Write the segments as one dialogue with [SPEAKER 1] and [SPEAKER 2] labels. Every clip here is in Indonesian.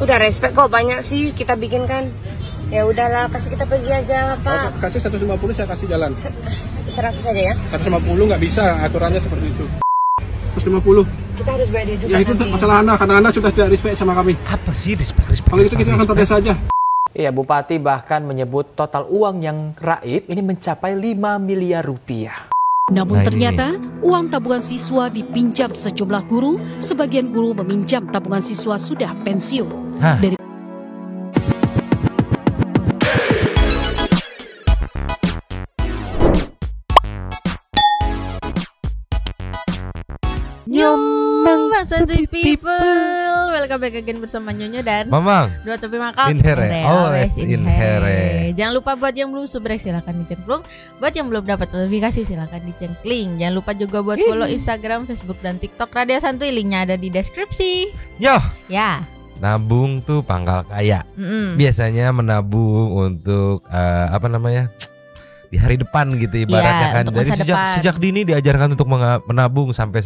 [SPEAKER 1] Udah respect kok, banyak sih kita bikin kan. Ya udahlah, kasih kita pergi aja Pak.
[SPEAKER 2] Kasih 150 saya kasih jalan.
[SPEAKER 1] 100 aja ya?
[SPEAKER 2] 150 nggak bisa, aturannya seperti itu. 150.
[SPEAKER 1] Kita harus bayar dia juga.
[SPEAKER 2] Ya itu
[SPEAKER 1] nanti.
[SPEAKER 2] masalah Anda, karena Anda sudah tidak respect sama kami.
[SPEAKER 3] Apa sih respect?
[SPEAKER 2] Kalau itu kita akan terbiasa aja.
[SPEAKER 4] Iya, Bupati bahkan menyebut total uang yang raib ini mencapai 5 miliar rupiah.
[SPEAKER 5] Namun ternyata uang tabungan siswa dipinjam sejumlah guru, sebagian guru meminjam tabungan siswa sudah pensiun. Dari
[SPEAKER 6] Sensitive people, welcome back again bersama Nyonyo dan
[SPEAKER 3] Mamang.
[SPEAKER 6] Dua Topi Makam.
[SPEAKER 3] Inhere, always inhere.
[SPEAKER 6] Jangan lupa buat yang belum subscribe silahkan dicemplung. Buat yang belum dapat notifikasi silahkan dicengkling. Jangan lupa juga buat follow Instagram, Facebook dan TikTok Radio Santuy. Linknya ada di deskripsi.
[SPEAKER 3] Yo.
[SPEAKER 6] Ya.
[SPEAKER 3] Nabung tuh pangkal kaya. Biasanya menabung untuk apa namanya? Di hari depan gitu ibaratnya kan. Dari sejak dini diajarkan untuk menabung sampai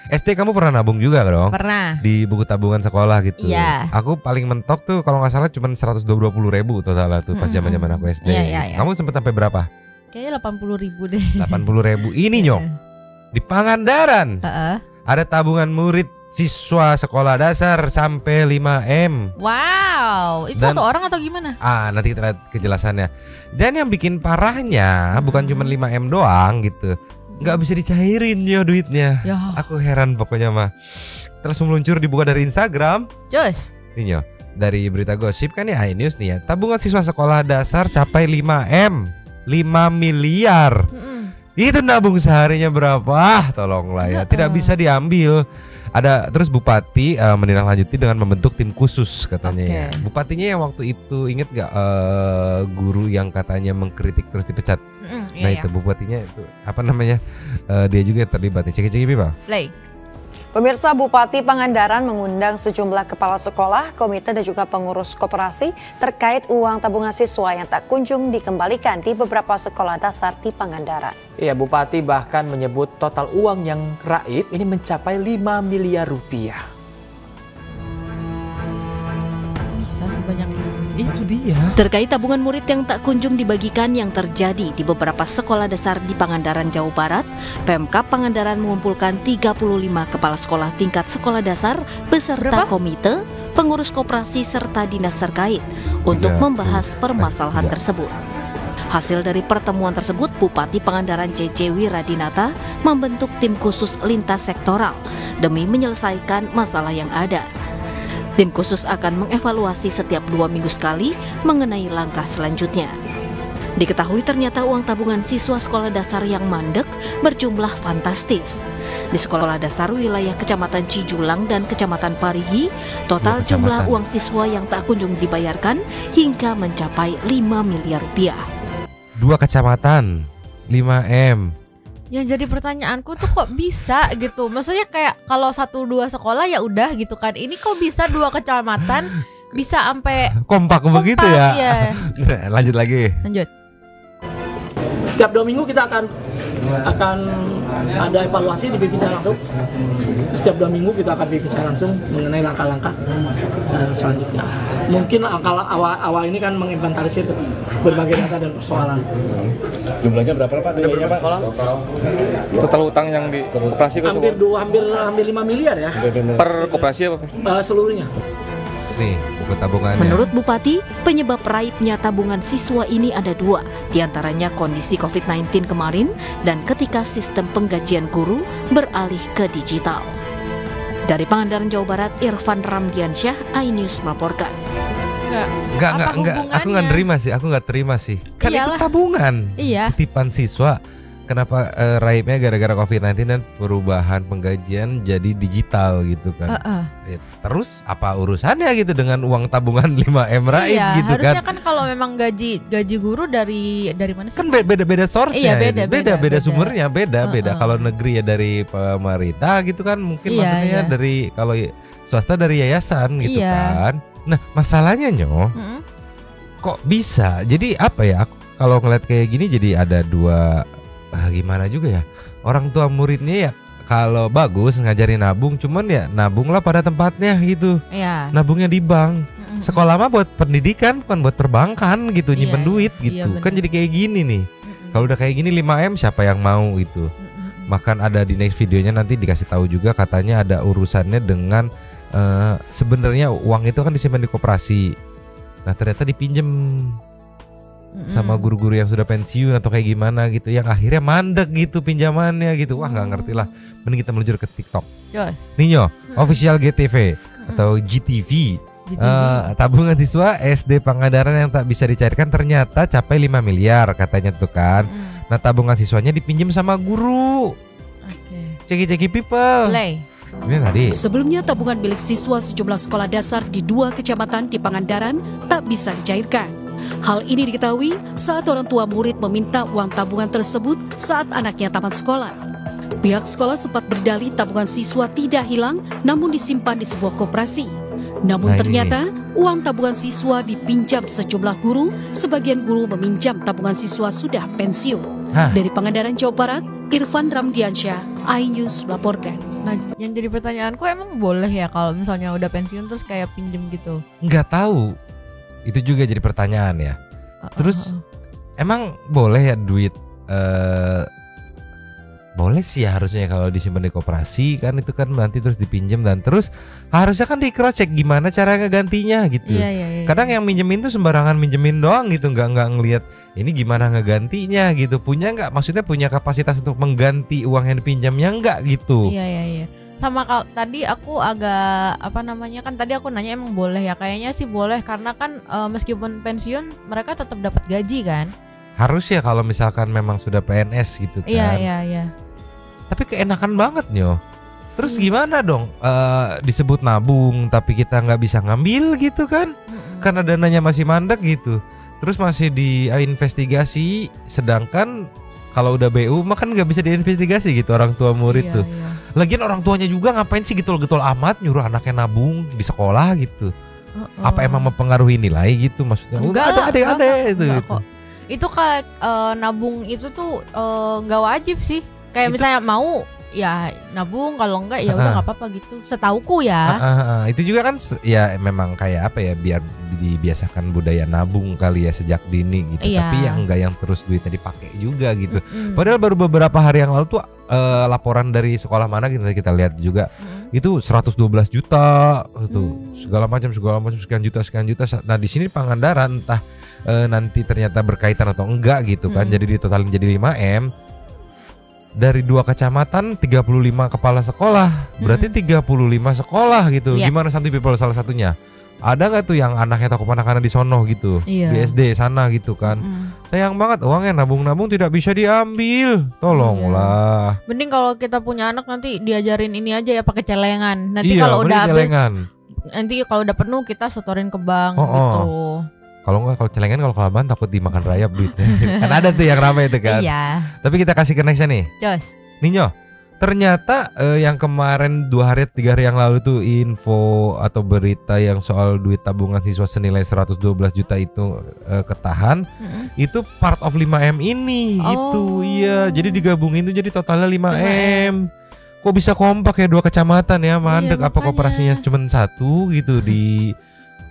[SPEAKER 3] SD. Kamu pernah nabung juga dong?
[SPEAKER 6] Pernah.
[SPEAKER 3] Di buku tabungan sekolah gitu.
[SPEAKER 6] Iya.
[SPEAKER 3] Aku paling mentok tuh kalau nggak salah cuma 120.000 totalnya tuh pas zaman aku SD.
[SPEAKER 6] Iya.
[SPEAKER 3] Kamu sempet sampai berapa?
[SPEAKER 6] Kayaknya 80.000 deh.
[SPEAKER 3] 80.000. Ini Nyok. Di Pangandaran. Ada tabungan murid siswa sekolah dasar sampai 5M.
[SPEAKER 6] Wow, itu satu orang atau gimana?
[SPEAKER 3] Nanti kita lihat kejelasannya. Dan yang bikin parahnya bukan cuma 5M doang gitu. Nggak bisa dicairin yo duitnya. Aku heran pokoknya mah. Terus meluncur dibuka dari Instagram.
[SPEAKER 6] Cus.
[SPEAKER 3] Nih yo, dari berita gosip kan ya iNews nih ya. Tabungan siswa sekolah dasar capai 5M. 5 miliar. Itu nabung seharinya berapa? Tolonglah ya. Tidak bisa diambil. Ada terus Bupati menindaklanjuti dengan membentuk tim khusus katanya ya. Bupatinya yang waktu itu inget gak guru yang katanya mengkritik terus dipecat. Itu bupatinya itu apa namanya dia juga terlibat nih. Cek-cek Pak.
[SPEAKER 6] Play.
[SPEAKER 7] Pemirsa, Bupati Pangandaran mengundang sejumlah kepala sekolah, komite dan juga pengurus koperasi terkait uang tabungan siswa yang tak kunjung dikembalikan di beberapa sekolah dasar di Pangandaran.
[SPEAKER 4] Iya, Bupati bahkan menyebut total uang yang raib ini mencapai 5 miliar rupiah.
[SPEAKER 6] Bisa sebanyak
[SPEAKER 3] itu dia.
[SPEAKER 5] Terkait tabungan murid yang tak kunjung dibagikan yang terjadi di beberapa sekolah dasar di Pangandaran, Jawa Barat, Pemkab Pangandaran mengumpulkan 35 kepala sekolah tingkat sekolah dasar beserta komite, pengurus koperasi serta dinas terkait untuk membahas permasalahan tersebut. Hasil dari pertemuan tersebut, Bupati Pangandaran C.C. Wiradinata membentuk tim khusus lintas sektoral demi menyelesaikan masalah yang ada. Tim khusus akan mengevaluasi setiap 2 minggu sekali mengenai langkah selanjutnya. Diketahui ternyata uang tabungan siswa sekolah dasar yang mandek berjumlah fantastis. Di sekolah dasar wilayah Kecamatan Cijulang dan Kecamatan Parigi, total jumlah uang siswa yang tak kunjung dibayarkan hingga mencapai 5 miliar rupiah.
[SPEAKER 3] 2 kecamatan, 5M.
[SPEAKER 6] Yang jadi pertanyaanku tuh kok bisa gitu. Maksudnya kayak kalau 1-2 sekolah ya udah gitu kan. Ini kok bisa 2 kecamatan bisa sampai
[SPEAKER 3] kompak begitu ya.
[SPEAKER 6] Iya.
[SPEAKER 3] Lanjut lagi.
[SPEAKER 6] Lanjut.
[SPEAKER 8] Setiap 2 minggu kita akan ada evaluasi di berbicara langsung. Setiap 2 minggu kita akan berbicara langsung mengenai langkah-langkah selanjutnya. Mungkin awal ini kan menginventarisir berbagai data dan persoalan.
[SPEAKER 2] Jumlahnya berapa Pak? Biayanya Pak?
[SPEAKER 9] Total utang yang di koperasi
[SPEAKER 8] hampir 5 miliar ya.
[SPEAKER 9] Per koperasi apa?
[SPEAKER 8] Seluruhnya.
[SPEAKER 3] Nih, buku tabungannya.
[SPEAKER 5] Menurut Bupati, penyebab raibnya tabungan siswa ini ada 2, diantaranya kondisi COVID-19 kemarin dan ketika sistem penggajian guru beralih ke digital. Dari Pangandaran, Jawa Barat, Irfan Ramdiansyah, iNews melaporkan.
[SPEAKER 3] Enggak, aku nggak terima sih. Kan itu tabungan.
[SPEAKER 6] Iya.
[SPEAKER 3] Titipan siswa. Kenapa raibnya gara-gara COVID-19 dan perubahan penggajian jadi digital gitu kan. Terus apa urusannya gitu dengan uang tabungan 5M raib gitu kan.
[SPEAKER 6] Harusnya kan kalau memang gaji guru dari mana sih?
[SPEAKER 3] Kan beda-beda source-nya.
[SPEAKER 6] Iya,
[SPEAKER 3] beda sumbernya, beda. Kalau negeri ya dari pemerintah gitu kan, mungkin maksudnya dari kalau swasta dari yayasan gitu kan. Nah, masalahnya kok bisa? Jadi apa ya? Kalau ngeliat kayak gini jadi ada 2 gimana juga ya, orang tua muridnya ya kalau bagus ngajarin nabung, cuman ya nabunglah pada tempatnya gitu.
[SPEAKER 6] Iya.
[SPEAKER 3] Nabungnya di bank. Sekolah mah buat pendidikan, bukan buat perbankan gitu, nyimpen duit gitu. Kan jadi kayak gini nih. Kalau udah kayak gini 5M siapa yang mau itu? Makan ada di next videonya nanti dikasih tahu juga, katanya ada urusannya dengan sebenarnya uang itu kan disimpan di koperasi. Nah ternyata dipinjem sama guru-guru yang sudah pensiun atau kayak gimana gitu, yang akhirnya mandek gitu pinjamannya gitu. Wah nggak ngerti lah. Mending kita meluncur ke TikTok. Ninyo, official GTV atau GTV. Tabungan siswa SD Pangandaran yang tak bisa dicairkan ternyata capai 5 miliar katanya tuh kan. Nah tabungan siswanya dipinjam sama guru. Ceki-ceki people. Ini tadi.
[SPEAKER 5] Sebelumnya tabungan milik siswa sejumlah sekolah dasar di 2 kecamatan di Pangandaran tak bisa dicairkan. Hal ini diketahui saat orang tua murid meminta uang tabungan tersebut saat anaknya tamat sekolah. Pihak sekolah sempat berdalih tabungan siswa tidak hilang namun disimpan di sebuah koperasi. Namun ternyata uang tabungan siswa dipinjam sejumlah guru, sebagian guru meminjam tabungan siswa sudah pensiun. Dari Pangandaran, Jawa Barat, Irfan Ramdiansyah, iNews melaporkan.
[SPEAKER 6] Nah, yang jadi pertanyaanku emang boleh ya kalau misalnya udah pensiun terus kayak pinjem gitu?
[SPEAKER 3] Nggak tahu. Itu juga jadi pertanyaan ya. Terus emang boleh ya duit boleh sih ya harusnya kalau disimpan di koperasi kan, itu kan nanti terus dipinjam dan terus harusnya kan di cross check gimana cara ngegantinya gitu. Kadang yang minjemin tuh sembarangan minjemin doang gitu, nggak ngelihat ini gimana ngegantinya gitu, punya nggak, maksudnya punya kapasitas untuk mengganti uang yang dipinjamnya nggak gitu.
[SPEAKER 6] Iya. Sama tadi aku agak kan tadi aku nanya emang boleh ya, kayaknya sih boleh karena kan meskipun pensiun mereka tetap dapat gaji kan.
[SPEAKER 3] Harus ya kalau misalkan memang sudah PNS gitu kan.
[SPEAKER 6] Iya.
[SPEAKER 3] Tapi keenakan banget Nyo. Terus gimana dong disebut nabung tapi kita nggak bisa ngambil gitu kan? Karena dananya masih mandek gitu. Terus masih diinvestigasi, sedangkan kalau udah BU mah kan nggak bisa diinvestigasi gitu orang tua murid tuh. Lagian orang tuanya juga ngapain sih getol-getol amat nyuruh anaknya nabung di sekolah gitu? Apa emang mempengaruhi nilai gitu maksudnya?
[SPEAKER 6] Enggak,
[SPEAKER 3] ada itu.
[SPEAKER 6] Itu kayak nabung itu tuh nggak wajib sih. Kayak misalnya mau ya nabung, kalau enggak ya udah nggak apa-apa gitu. Setauku ya.
[SPEAKER 3] Itu juga kan ya memang kayak apa ya, biar dibiasakan budaya nabung kali ya sejak dini gitu. Tapi yang enggak yang terus duitnya dipakai juga gitu. Padahal baru beberapa hari yang lalu tuh laporan dari sekolah mana gitu kita lihat juga. Itu 112 juta tuh segala macam sekian juta. Nah di sini Pangandaran entah nanti ternyata berkaitan atau enggak gitu kan. Jadi ditotalin jadi 5M. Dari 2 kecamatan 35 kepala sekolah. Berarti 35 sekolah gitu. Gimana Santuy people salah satunya? Ada nggak tuh yang anaknya takut anak-anak di sono gitu, di SD sana gitu kan? Sayang banget uangnya nabung-nabung tidak bisa diambil. Tolonglah.
[SPEAKER 6] Mending kalau kita punya anak nanti diajarin ini aja ya pakai celengan. Nanti kalau udah habis, nanti kalau udah penuh kita setorin ke bank gitu.
[SPEAKER 3] Kalau enggak, kalau celengan kalau kelamaan takut dimakan rayap duitnya. Kan ada tuh yang ramai itu kan. Tapi kita kasih ke nextnya nih. Ninyo, ternyata yang kemarin 2 hari 3 hari yang lalu tuh info atau berita yang soal duit tabungan siswa senilai 112 juta itu ketahan. Itu part of 5M ini gitu. Iya, jadi digabungin itu jadi totalnya 5M. Kok bisa kompak ya 2 kecamatan ya, mandek apa koperasinya cuma 1 gitu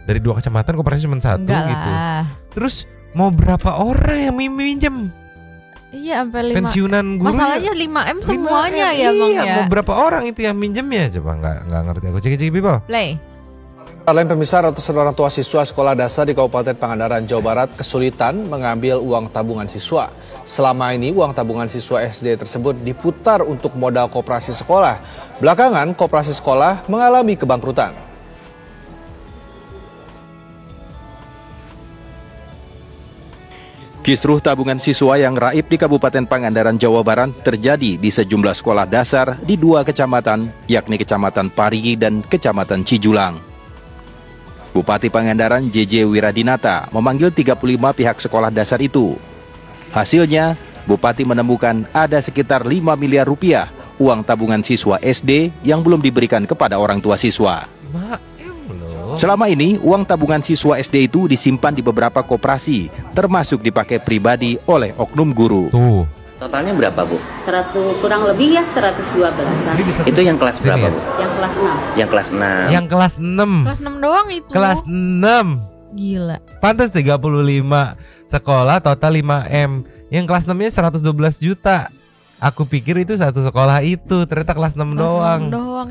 [SPEAKER 3] dari 2 kecamatan koperasi cuma 1 gitu. Terus mau berapa orang yang minjem?
[SPEAKER 6] Iya sampai 5.
[SPEAKER 3] Pensiunan guru.
[SPEAKER 6] Masalahnya 5M semuanya 5M, ya Bang ya.
[SPEAKER 3] Mau berapa orang itu yang minjemnya? Coba nggak ngerti aku. Cek people.
[SPEAKER 6] Play.
[SPEAKER 10] Lain pemirsa, ratusan orang tua siswa sekolah dasar di Kabupaten Pangandaran, Jawa Barat kesulitan mengambil uang tabungan siswa. Selama ini uang tabungan siswa SD tersebut diputar untuk modal koperasi sekolah. Belakangan koperasi sekolah mengalami kebangkrutan. Kisruh tabungan siswa yang raib di Kabupaten Pangandaran, Jawa Barat terjadi di sejumlah sekolah dasar di 2 kecamatan, yakni Kecamatan Parigi dan Kecamatan Cijulang. Bupati Pangandaran JJ Wiradinata memanggil 35 pihak sekolah dasar itu. Hasilnya, Bupati menemukan ada sekitar 5 miliar rupiah uang tabungan siswa SD yang belum diberikan kepada orang tua siswa. Selama ini, uang tabungan siswa SD itu disimpan di beberapa koperasi, termasuk dipakai pribadi oleh oknum guru.
[SPEAKER 11] Totalnya berapa, Bu?
[SPEAKER 12] 100 kurang lebih ya 112-an.
[SPEAKER 11] Itu yang kelas berapa,
[SPEAKER 3] ya?
[SPEAKER 11] Bu?
[SPEAKER 12] Yang kelas 6.
[SPEAKER 11] Yang kelas 6.
[SPEAKER 3] Yang kelas 6.
[SPEAKER 6] Kelas 6 doang itu.
[SPEAKER 3] Kelas 6.
[SPEAKER 6] Gila.
[SPEAKER 3] Pantas 35 sekolah total 5M. Yang kelas 6-nya 112 juta. Aku pikir itu satu sekolah itu, ternyata kelas 6 doang.
[SPEAKER 6] 6 doang.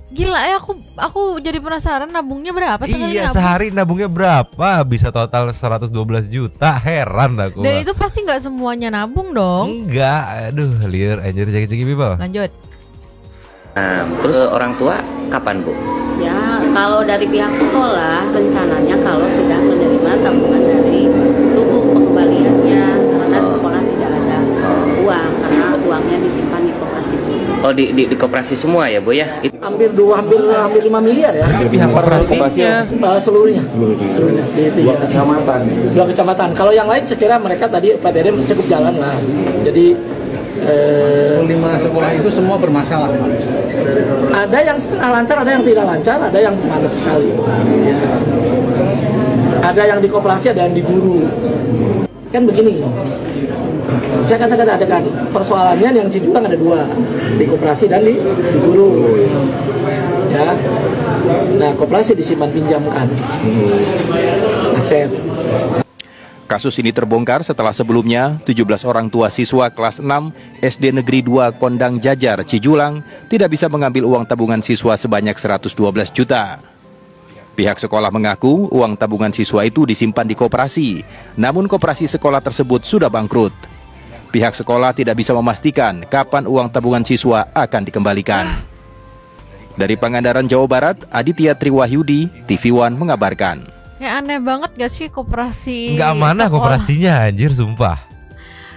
[SPEAKER 6] Gila ya, aku jadi penasaran nabungnya berapa sekali
[SPEAKER 3] Iya,
[SPEAKER 6] nabung?
[SPEAKER 3] sehari nabungnya berapa? Bisa total 112 juta. Heran aku.
[SPEAKER 6] Dan itu pasti nggak semuanya nabung dong.
[SPEAKER 3] Enggak, aduh, liar anjir ceki-ceki people.
[SPEAKER 6] Lanjut.
[SPEAKER 11] Nah, terus orang tua kapan, Bu?
[SPEAKER 12] Ya, kalau dari pihak sekolah rencananya kalau sudah menerima tabungan dari tubuh pengembaliannya, karena sekolah tidak ada uang karena uangnya disimpan di koperasi.
[SPEAKER 11] Oh, di koperasi semua ya, Bu ya?
[SPEAKER 8] Hampir 5 miliar ya.
[SPEAKER 3] Pihak koperasinya
[SPEAKER 8] seluruhnya. Di 2 kecamatan. 2 kecamatan. Kalau yang lain sekira mereka tadi PTD cukup jalan lah. Jadi 5 sekolah itu semua bermasalah. Ada yang setengah lancar, ada yang tidak lancar, ada yang mandek sekali. Ya. Ada yang di koperasi, ada yang di guru. Kan begini. Saya katakan ada kan persoalannya yang Cijulang ada 2, di koperasi dan di guru. Ya. Nah, koperasi disimpan pinjamkan. Macet.
[SPEAKER 10] Kasus ini terbongkar setelah sebelumnya 17 orang tua siswa kelas 6 SD Negeri 2 Kondang Jajar, Cijulang tidak bisa mengambil uang tabungan siswa sebanyak 112 juta. Pihak sekolah mengaku uang tabungan siswa itu disimpan di koperasi, namun koperasi sekolah tersebut sudah bangkrut. Pihak sekolah tidak bisa memastikan kapan uang tabungan siswa akan dikembalikan. Dari Pangandaran, Jawa Barat, Aditya Triwahyudi, TV One mengabarkan.
[SPEAKER 6] Ya aneh banget gak sih koperasi?
[SPEAKER 3] Nggak amanah
[SPEAKER 6] sekolah?
[SPEAKER 3] koperasinya anjir, sumpah.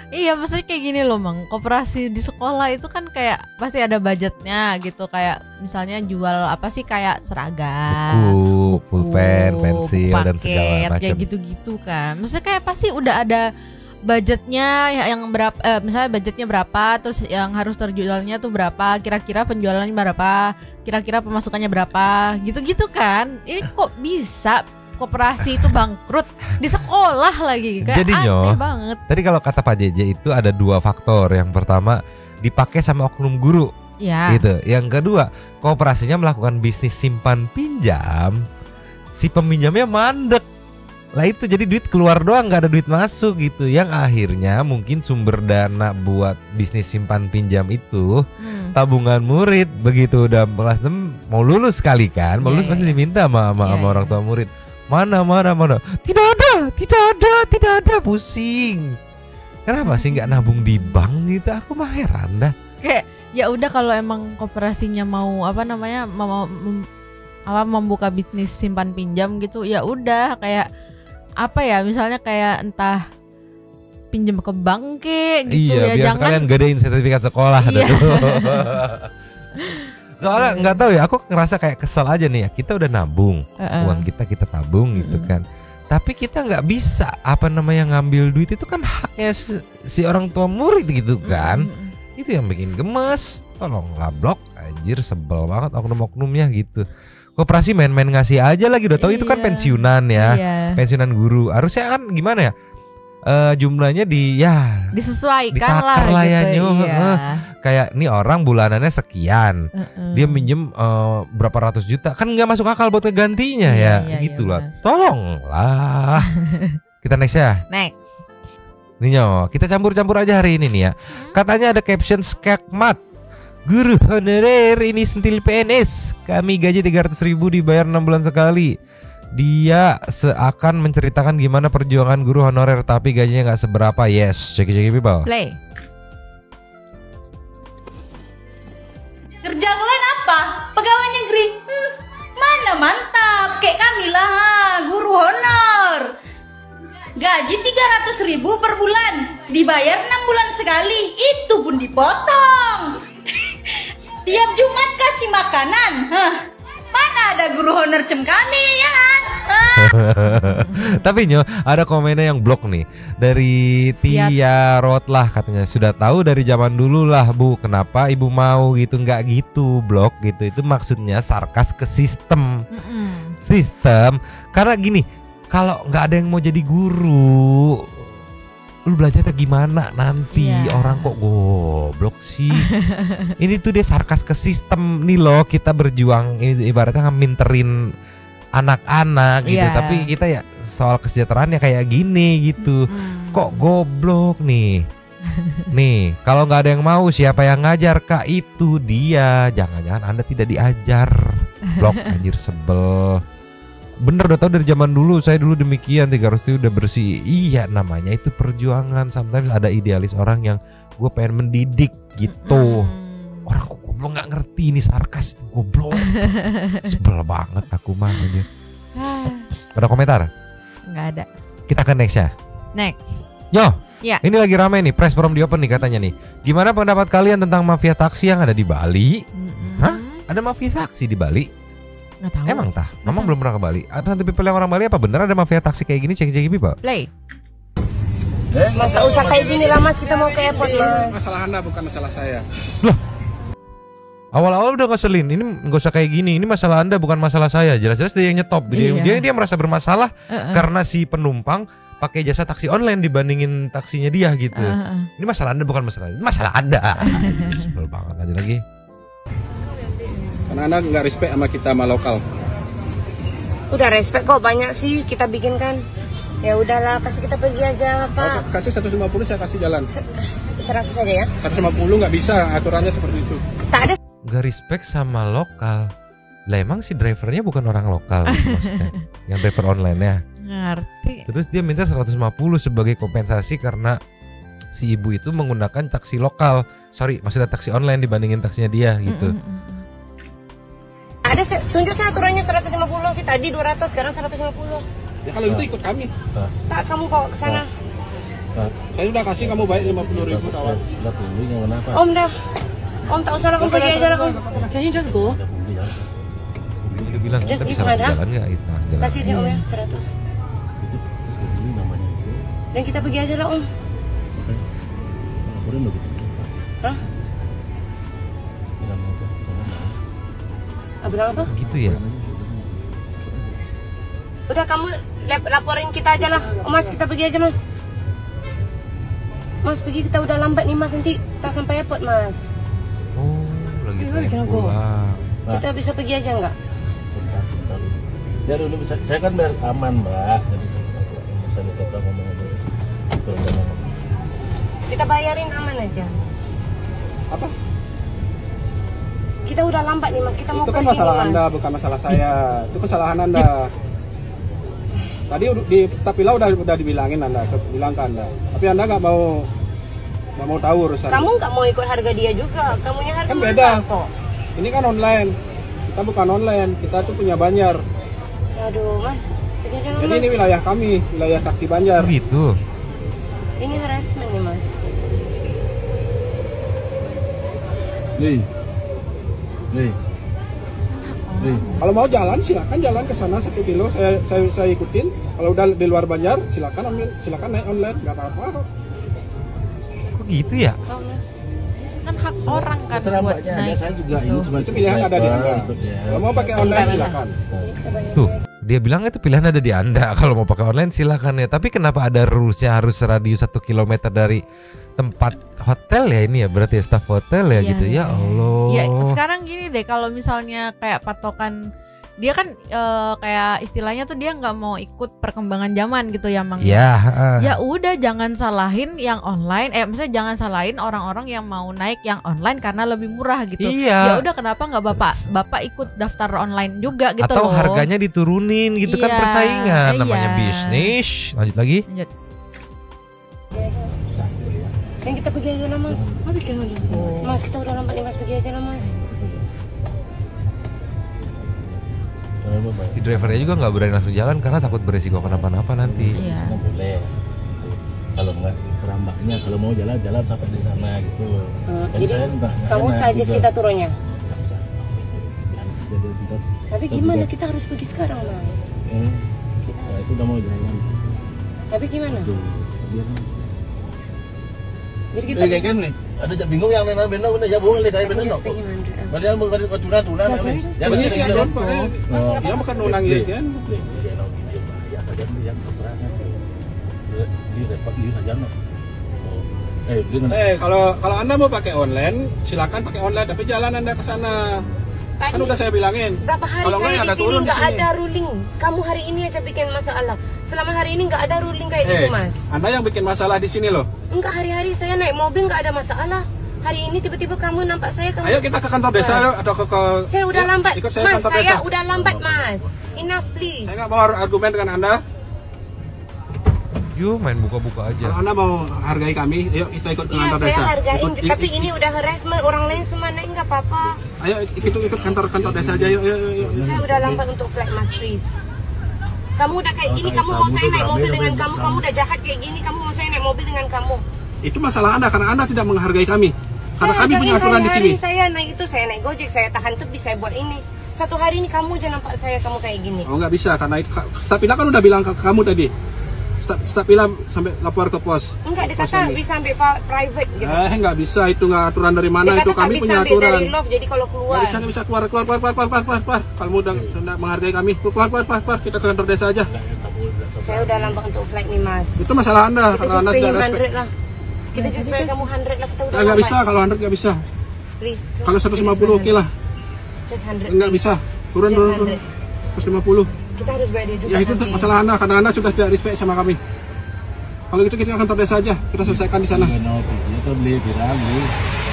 [SPEAKER 6] Iya, maksudnya kayak gini loh, Mang. Koperasi di sekolah itu kan kayak pasti ada budgetnya gitu. Kayak misalnya jual apa sih, kayak seragam,
[SPEAKER 3] Buku, pulpen, pensil, dan segala
[SPEAKER 6] paket,
[SPEAKER 3] macam.
[SPEAKER 6] kayak gitu-gitu kan. Maksudnya kayak pasti udah ada budgetnya yang berapa, misalnya budgetnya berapa, terus yang harus terjualnya tuh berapa, kira-kira penjualannya berapa, kira-kira pemasukannya berapa, gitu-gitu kan. Ini kok bisa koperasi itu bangkrut di sekolah lagi, kayak
[SPEAKER 3] Jadi
[SPEAKER 6] aneh banget.
[SPEAKER 3] Tadi kalau kata Pak JJ itu ada 2 faktor. Yang pertama dipakai sama oknum guru,
[SPEAKER 6] Ya.
[SPEAKER 3] gitu. Yang kedua, koperasinya melakukan bisnis simpan pinjam, si peminjamnya mandek. Lah itu jadi duit keluar doang, nggak ada duit masuk gitu. Yang akhirnya mungkin sumber dana buat bisnis simpan pinjam itu tabungan murid. Begitu udah kelas 6 mau lulus sekali kan, mau lulus pasti diminta sama orang tua murid. Mana. Tidak ada, pusing. Kenapa sih nggak nabung di bank gitu? Aku mah heran dah.
[SPEAKER 6] Kayak ya udah, kalau emang koperasinya mau membuka bisnis simpan pinjam gitu, ya udah kayak apa ya, misalnya kayak entah pinjam ke bank gitu.
[SPEAKER 3] Iya,
[SPEAKER 6] ya,
[SPEAKER 3] biar
[SPEAKER 6] jangan
[SPEAKER 3] sekalian gadein sertifikat sekolah.
[SPEAKER 6] Iya.
[SPEAKER 3] Soalnya nggak tahu ya, aku ngerasa kayak kesel aja nih ya. Kita udah nabung, uang kita tabung gitu kan. Tapi kita nggak bisa ngambil duit, itu kan haknya si orang tua murid gitu kan. Itu yang bikin gemes. Tolonglah blok, anjir, sebel banget oknum-oknumnya gitu. Koperasi main-main ngasih aja lagi, udah tahu itu kan pensiunan ya. Pensiunan guru. Harusnya kan gimana ya? Jumlahnya
[SPEAKER 6] disesuaikan lah gitu.
[SPEAKER 3] Kayak nih orang bulanannya sekian, dia minjem berapa ratus juta, kan nggak masuk akal buat ngegantinya ya. Gitulah. Tolonglah. Kita next ya.
[SPEAKER 6] Next.
[SPEAKER 3] Nih kita campur-campur aja hari ini nih ya. Katanya ada caption skakmat. Guru honorer ini sentil PNS. Kami gaji 300.000 dibayar 6 bulan sekali. Dia seakan menceritakan gimana perjuangan guru honorer tapi gajinya nggak seberapa. Yes, ceki people.
[SPEAKER 6] Play.
[SPEAKER 13] Kerja kalian apa? Pegawai negeri? Mana mantap, kayak kami lah, guru honor. Gaji 300.000 per bulan, dibayar 6 bulan sekali, itu pun dipotong. Tiap Jumat kasih makanan. Mana ada guru honor cem kami ya kan?
[SPEAKER 3] Tapi ada komennya yang blok nih dari Tia Rotlah, katanya sudah tahu dari zaman dulu lah Bu, kenapa ibu mau gitu. Nggak gitu blok gitu, itu maksudnya sarkas ke sistem. Sistem karena gini, kalau nggak ada yang mau jadi guru lu belajarnya gimana nanti? Orang kok goblok sih. Ini tuh dia sarkas ke sistem nih loh. Kita berjuang ini ibaratnya minterin anak-anak gitu, tapi kita ya soal kesejahteraannya kayak gini gitu. Kok goblok nih. Nih, kalau nggak ada yang mau siapa yang ngajar, Kak? Itu dia. Jangan-jangan Anda tidak diajar. Blok anjir, sebel. Bener, udah tau dari zaman dulu. Saya dulu demikian, 300 udah bersih. Iya, namanya itu perjuangan. Sometimes ada idealis orang yang gue pengen mendidik gitu. Orang kok goblok nggak ngerti, ini sarkas goblok. Sebel banget aku mah aja. Ada komentar?
[SPEAKER 6] Nggak ada.
[SPEAKER 3] Kita ke next ya.
[SPEAKER 6] Next.
[SPEAKER 3] Yo.
[SPEAKER 6] Ya.
[SPEAKER 3] Ini lagi ramai nih, press from the open nih katanya nih. Gimana pendapat kalian tentang mafia taksi yang ada di Bali? Hah? Ada mafia taksi di Bali?
[SPEAKER 6] Nggak tahu.
[SPEAKER 3] Emang tah? Mama belum pernah ke Bali. Nanti people yang orang Bali apa bener ada mafia taksi kayak gini? Cek people.
[SPEAKER 6] Play.
[SPEAKER 1] Mas gak usah kayak gini lah mas, kita mau ke airport mas.
[SPEAKER 2] Masalah Anda bukan masalah saya.
[SPEAKER 3] Loh, awal-awal udah ngeselin. Ini nggak usah kayak gini. Ini masalah Anda bukan masalah saya. Jelas-jelas dia yang nyetop. Dia merasa bermasalah karena si penumpang pakai jasa taksi online dibandingin taksinya dia gitu. Ini masalah Anda bukan masalah. Ini masalah Anda. Sebel banget aja lagi.
[SPEAKER 2] Karena Anda nggak respect sama kita, sama lokal.
[SPEAKER 1] Udah respect kok, banyak sih kita bikin kan. Ya udahlah, kasih kita pergi aja Pak.
[SPEAKER 2] Kasih 150 saya kasih jalan.
[SPEAKER 1] 100 aja ya.
[SPEAKER 2] 150 nggak bisa, aturannya seperti itu.
[SPEAKER 1] Tak ada.
[SPEAKER 3] Gak respect sama lokal. Lah emang si drivernya bukan orang lokal maksudnya. Yang driver online ya.
[SPEAKER 6] Ngerti.
[SPEAKER 3] Terus dia minta 150 sebagai kompensasi karena si ibu itu menggunakan taksi lokal. Sorry, maksudnya taksi online dibandingin taksinya dia gitu.
[SPEAKER 1] Ada, tunjuk saya aturannya 150 sih, tadi 200, sekarang 150.
[SPEAKER 2] Ya kalau itu ikut kami.
[SPEAKER 1] Tak, kamu kok ke sana.
[SPEAKER 2] Saya udah kasih kamu baik 50.000 kawan.
[SPEAKER 1] Om dah. Om tak usah lah, kamu pergi aja lah Om. Can you just go?
[SPEAKER 3] Dia bilang kita bisa jalan nggak?
[SPEAKER 1] Kasih dia Om ya 100. Dan kita pergi aja lah Om. Hah? Bilang apa?
[SPEAKER 3] Gitu ya.
[SPEAKER 1] Udah kamu laporin kita aja lah. Mas kita pergi aja mas. Mas pergi, kita udah lambat nih mas, nanti tak sampai airport mas.
[SPEAKER 3] Oh lagi pulang.
[SPEAKER 1] Kita bisa pergi aja nggak?
[SPEAKER 14] Ya dulu saya kan biar aman mbak.
[SPEAKER 1] Kita bayarin aman aja.
[SPEAKER 2] Apa?
[SPEAKER 1] Kita udah lambat nih mas, kita mau
[SPEAKER 2] pergi. Itu kan masalah Anda, bukan masalah saya. Itu kesalahan Anda. Tadi di Stapila udah dibilangin Anda, bilang ke Anda. Tapi Anda nggak mau tahu urusan.
[SPEAKER 1] Kamu nggak mau ikut harga dia juga, kamunya harga
[SPEAKER 2] kan beda
[SPEAKER 1] kok.
[SPEAKER 2] Ini kan online, kita bukan online, kita tuh punya Banjar.
[SPEAKER 1] Aduh mas,
[SPEAKER 2] jadi ini wilayah kami, wilayah taksi Banjar.
[SPEAKER 3] Gitu.
[SPEAKER 1] Ini harassment nih mas.
[SPEAKER 14] Nih.
[SPEAKER 2] Kalau mau jalan silakan jalan ke sana 1 kilo, saya ikutin. Kalau udah di luar Banjar silakan naik online, nggak apa-apa.
[SPEAKER 3] Kok gitu ya?
[SPEAKER 6] Kan hak orang kan buat naik.
[SPEAKER 14] Saya juga ini
[SPEAKER 2] itu pilihan ada di Anda. Kalau mau pakai online silakan.
[SPEAKER 3] Tuh, dia bilang itu pilihan ada di Anda. Kalau mau pakai online silakan ya. Tapi kenapa ada rulesnya harus radius 1 kilometer dari tempat hotel ya ini ya, berarti ya staff hotel ya gitu ya Allah.
[SPEAKER 6] Ya sekarang gini deh, kalau misalnya kayak patokan dia kan kayak istilahnya tuh dia nggak mau ikut perkembangan zaman gitu ya Mang. Ya udah jangan salahin yang online, misalnya jangan salahin orang-orang yang mau naik yang online karena lebih murah gitu. Ya udah kenapa nggak bapak ikut daftar online juga gitu
[SPEAKER 3] atau
[SPEAKER 6] loh.
[SPEAKER 3] harganya diturunin gitu kan, persaingan namanya bisnis. Lanjut lagi.
[SPEAKER 1] Dan kita pergi aja lah mas. Mas kita udah lambat nih mas, pergi aja lah mas.
[SPEAKER 3] Si drivernya juga nggak berani langsung jalan karena takut beresiko kenapa-napa nanti.
[SPEAKER 14] Semua boleh. Kalau nggak serah mbaknya, kalau mau jalan sampai di sana gitu.
[SPEAKER 1] Jadi kamu saja kita turunnya. Tapi gimana kita harus pergi sekarang mas?
[SPEAKER 14] Itu udah mau jalan.
[SPEAKER 1] Tapi gimana? Jadi kita
[SPEAKER 14] kan nih, ada bingung yang lain benar benar jabung lagi kayak benar dong. Padahal mau ke turan.
[SPEAKER 2] Jangan sih ada dia bukan ulang ya kan.
[SPEAKER 14] Di repot di aja
[SPEAKER 2] Kalau Anda mau pakai online, silakan pakai online, tapi jalan Anda ke sana. Kan udah saya bilangin.
[SPEAKER 1] Berapa hari
[SPEAKER 2] kalau
[SPEAKER 1] saya
[SPEAKER 2] ada
[SPEAKER 1] di sini nggak ada ruling. Kamu hari ini aja bikin masalah. Selama hari ini nggak ada ruling kayak gitu, Mas.
[SPEAKER 2] Anda yang bikin masalah di sini loh.
[SPEAKER 1] Enggak, hari-hari saya naik mobil nggak ada masalah. Hari ini tiba-tiba kamu nampak saya.
[SPEAKER 2] Ayo kita ke kantor desa atau ke
[SPEAKER 1] Saya udah lambat,
[SPEAKER 2] ikut saya
[SPEAKER 1] Mas.
[SPEAKER 2] kantor
[SPEAKER 1] Saya
[SPEAKER 2] desa.
[SPEAKER 1] udah lambat, Mas. Enough, please.
[SPEAKER 2] Saya nggak mau argumen dengan Anda.
[SPEAKER 3] Yuk main buka-buka aja.
[SPEAKER 2] Kalau Anda mau hargai kami, ayo kita ikut ke kantor
[SPEAKER 1] Iya,
[SPEAKER 2] desa.
[SPEAKER 1] saya hargain,
[SPEAKER 2] Ikut-
[SPEAKER 1] tapi ini udah harassment orang lain semua naik nggak apa-apa.
[SPEAKER 2] Ayo ikut kantor desa aja, yuk.
[SPEAKER 1] Saya udah lambat untuk flight, Mas, please. Kamu udah kayak gini, kamu mau saya naik mobil dengan kamu udah jahat kayak gini, kamu mau saya naik mobil dengan kamu.
[SPEAKER 2] Itu masalah Anda karena Anda tidak menghargai kami. Karena
[SPEAKER 1] Saya
[SPEAKER 2] kami punya
[SPEAKER 1] hargain
[SPEAKER 2] aturan di sini.
[SPEAKER 1] hari-hari saya naik itu, saya naik Gojek, saya tahan tuh bisa buat ini. Satu hari ini kamu aja nampak saya kamu kayak gini.
[SPEAKER 2] Oh nggak bisa karena Stapila kan udah bilang ke kamu tadi. Stapila sampai lapor ke pos.
[SPEAKER 1] Enggak, dia
[SPEAKER 2] Pos
[SPEAKER 1] kata
[SPEAKER 2] kami.
[SPEAKER 1] bisa ambil private gitu.
[SPEAKER 2] Nggak bisa, itu nggak aturan dari mana,
[SPEAKER 1] Dia
[SPEAKER 2] itu
[SPEAKER 1] kata
[SPEAKER 2] kami
[SPEAKER 1] bisa
[SPEAKER 2] punya
[SPEAKER 1] ambil
[SPEAKER 2] aturan.
[SPEAKER 1] dari love, jadi kalau keluar.
[SPEAKER 2] Nggak bisa keluar. Kalau udah menghargai kami, keluar. Kita ke kantor desa aja.
[SPEAKER 1] Saya udah lambat untuk flight nih, Mas.
[SPEAKER 2] Itu masalah Anda,
[SPEAKER 1] Kita
[SPEAKER 2] karena
[SPEAKER 1] just
[SPEAKER 2] Anda
[SPEAKER 1] pay
[SPEAKER 2] tidak
[SPEAKER 1] him
[SPEAKER 2] respect.
[SPEAKER 1] 100 lah. Kita just pay kamu 100 lah, kita udah
[SPEAKER 2] Nggak bisa, kalau 100 nggak bisa.
[SPEAKER 1] Please.
[SPEAKER 2] Kalau 150 oke lah.
[SPEAKER 1] Just 100.
[SPEAKER 2] Nggak bisa. Turun. 150.
[SPEAKER 1] Kita harus bayar dia juga.
[SPEAKER 2] Ya itu
[SPEAKER 1] nanti.
[SPEAKER 2] masalah Anda, karena Anda sudah tidak respect sama kami. Kalau gitu kita ke kantor desa aja, kita selesaikan di sana.
[SPEAKER 14] Kita beli beli.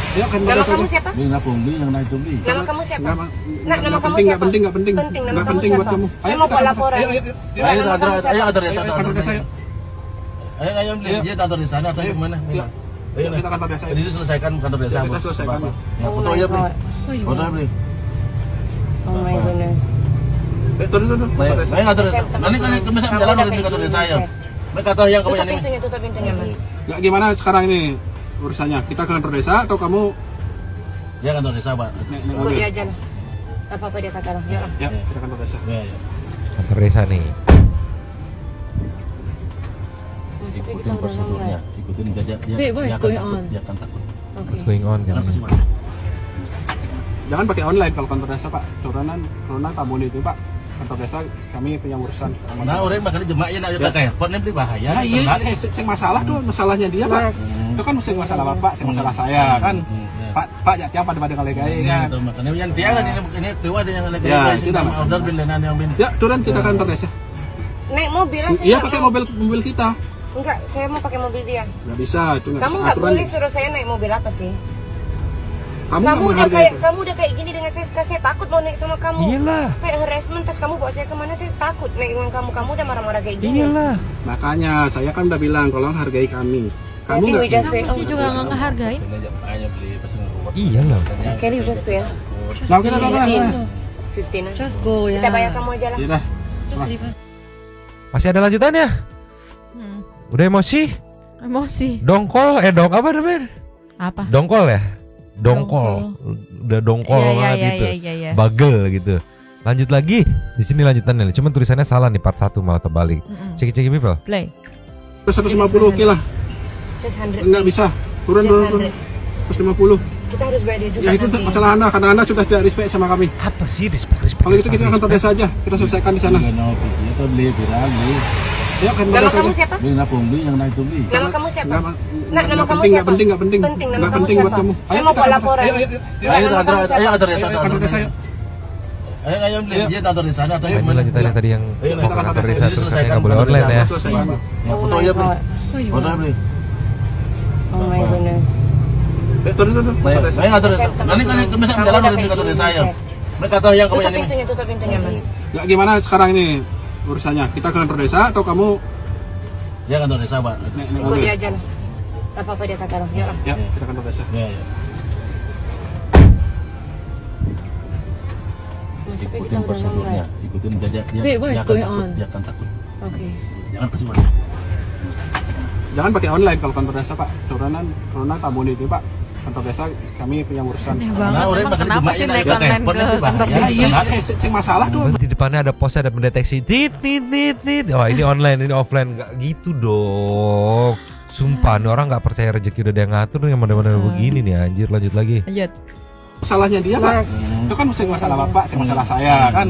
[SPEAKER 2] Ya, kantor
[SPEAKER 1] Nama
[SPEAKER 2] desa
[SPEAKER 1] kamu
[SPEAKER 2] aja.
[SPEAKER 1] siapa?
[SPEAKER 14] Beli napung beli yang naik beli.
[SPEAKER 1] Nama kamu siapa? Nama
[SPEAKER 2] Nggak
[SPEAKER 1] kamu
[SPEAKER 2] penting,
[SPEAKER 1] siapa?
[SPEAKER 2] nggak penting.
[SPEAKER 1] Penting, nama
[SPEAKER 2] Nggak
[SPEAKER 1] kamu
[SPEAKER 2] penting buat
[SPEAKER 1] siapa?
[SPEAKER 2] kamu.
[SPEAKER 1] Saya mau buat laporan.
[SPEAKER 2] Ayo,
[SPEAKER 14] Ayo kantor desa. Ayo beli dia kantor desa atau gimana? Ayo
[SPEAKER 2] kita kantor desa.
[SPEAKER 14] Jadi selesaikan kantor desa.
[SPEAKER 2] Kita selesaikan.
[SPEAKER 14] Ya, foto aja beli. Foto aja beli.
[SPEAKER 1] Oh my goodness.
[SPEAKER 2] Turun.
[SPEAKER 14] Ayo kantor desa. Nanti kan bisa jalan ke kantor desa ya. Mereka tahu yang kamu yang ini.
[SPEAKER 1] Tutup pintunya, Mas.
[SPEAKER 2] Nggak gimana sekarang ini urusannya? Kita ke kantor desa atau kamu
[SPEAKER 14] Ya kantor desa, Pak.
[SPEAKER 1] Ikut dia aja lah. Apa-apa dia kata lah. Ya.
[SPEAKER 2] Ya, kita kantor desa.
[SPEAKER 14] Ya.
[SPEAKER 3] Kantor desa nih.
[SPEAKER 14] Ikutin prosedurnya, ikutin dia akan takut.
[SPEAKER 3] What's going on kan?
[SPEAKER 2] Jangan pakai online kalau kantor desa, Pak. Corona tamu itu, Pak. Kantor desa kami punya urusan.
[SPEAKER 14] Nah, orang makanya jemaah ya nak kita kayak pon beli bahaya.
[SPEAKER 2] Ya, iya, sing masalah tuh masalahnya dia, Pak. Itu kan sing masalah Bapak, sing masalah saya kan. Pak ya pada kali gaya kan.
[SPEAKER 14] Makanya yang dia kan ini dewa ada yang lagi
[SPEAKER 2] Ya,
[SPEAKER 14] kita order bin lenan yang bin.
[SPEAKER 2] Ya, turun kita kantor desa.
[SPEAKER 1] Naik mobil lah.
[SPEAKER 2] Iya, pakai mobil kita.
[SPEAKER 1] Enggak, saya mau pakai mobil dia.
[SPEAKER 2] Nggak bisa, itu nggak
[SPEAKER 1] Kamu nggak boleh suruh saya naik mobil apa sih?
[SPEAKER 2] Kamu
[SPEAKER 1] udah kayak gini dengan saya takut mau naik sama kamu.
[SPEAKER 3] Iyalah.
[SPEAKER 1] Kayak harassment, terus kamu bawa saya kemana, saya takut naik dengan kamu udah marah-marah kayak gini.
[SPEAKER 3] Iyalah.
[SPEAKER 2] Makanya saya kan udah bilang tolong hargai kami. Kamu nggak
[SPEAKER 6] Masih juga nggak ngehargain.
[SPEAKER 3] Iyalah.
[SPEAKER 1] Kelly udah ya.
[SPEAKER 2] Nah, kita udah
[SPEAKER 1] 15. Just go ya. Kita bayar kamu aja lah.
[SPEAKER 2] Iya.
[SPEAKER 3] Masih ada lanjutannya? Udah emosi?
[SPEAKER 6] Emosi.
[SPEAKER 3] Dongkol, apa namanya?
[SPEAKER 6] Apa?
[SPEAKER 3] Dongkol ya? Dongkol. Udah dongkol banget gitu.
[SPEAKER 6] Iya.
[SPEAKER 3] Bagel gitu. Lanjut lagi. Di sini lanjutannya nih. Cuman tulisannya salah nih, part 1 malah terbalik. Cek people.
[SPEAKER 6] Play.
[SPEAKER 2] 150 oke lah.
[SPEAKER 1] Just 100.
[SPEAKER 2] Nggak bisa. Turun. 150.
[SPEAKER 1] Kita harus bayar dia juga.
[SPEAKER 2] Ya itu
[SPEAKER 1] nanti.
[SPEAKER 2] masalah Anda karena Anda sudah tidak respect sama kami.
[SPEAKER 3] Apa sih respect?
[SPEAKER 2] Kalau itu kita kantor desa aja, kita selesaikan di sana.
[SPEAKER 14] Kita beli beli.
[SPEAKER 2] Ya,
[SPEAKER 1] Nama kamu siapa?
[SPEAKER 14] Beli napung beli yang naik beli.
[SPEAKER 1] Nama kamu siapa? Nama kamu
[SPEAKER 2] penting,
[SPEAKER 1] siapa?
[SPEAKER 2] nggak penting.
[SPEAKER 1] Penting, nama
[SPEAKER 2] Nggak
[SPEAKER 1] kamu
[SPEAKER 2] penting buat
[SPEAKER 1] siapa?
[SPEAKER 2] kamu.
[SPEAKER 1] Saya mau buat laporan.
[SPEAKER 2] Ayo
[SPEAKER 14] kantor desa. Ayo beli dia kantor desa atau
[SPEAKER 3] Ini
[SPEAKER 14] gimana?
[SPEAKER 3] lanjutannya tadi yang mau ke kantor desa terus katanya nggak boleh
[SPEAKER 14] kantor
[SPEAKER 3] online ya.
[SPEAKER 14] desa. Ya, foto aja beli. Foto aja beli.
[SPEAKER 1] Oh my goodness.
[SPEAKER 2] Turun.
[SPEAKER 14] Ayo kantor desa. Nanti kan bisa jalan ke kantor desa ya. Mereka tahu yang kamu yang ini.
[SPEAKER 1] Tutup pintunya, Mas.
[SPEAKER 2] Nggak gimana sekarang ini urusannya? Kita ke kantor desa atau kamu
[SPEAKER 14] Ya kantor desa, Pak.
[SPEAKER 1] Ikut dia aja lah. Apa-apa dia kata lah.
[SPEAKER 2] Ya, kita kantor desa.
[SPEAKER 14] Ya. Ikutin prosedurnya, ikutin dia akan takut.
[SPEAKER 1] Oke.
[SPEAKER 14] Jangan kasih
[SPEAKER 2] Jangan pakai online kalau kantor desa, Pak. Corona tamu itu, Pak. Kantor desa kami punya urusan.
[SPEAKER 6] Nah, emang kenapa sih naik online ke kantor
[SPEAKER 2] Ya,
[SPEAKER 6] desa?
[SPEAKER 2] iya, sing masalah tuh.
[SPEAKER 3] Di depannya ada pos, ada mendeteksi tit. Oh ini online, ini offline, nggak gitu dong. Sumpah, nih orang nggak percaya rezeki udah dia ngatur yang mana-mana begini nih anjir. Lanjut lagi.
[SPEAKER 6] Lanjut.
[SPEAKER 2] Masalahnya dia, Pak. Itu kan sing masalah Bapak, sing masalah saya kan.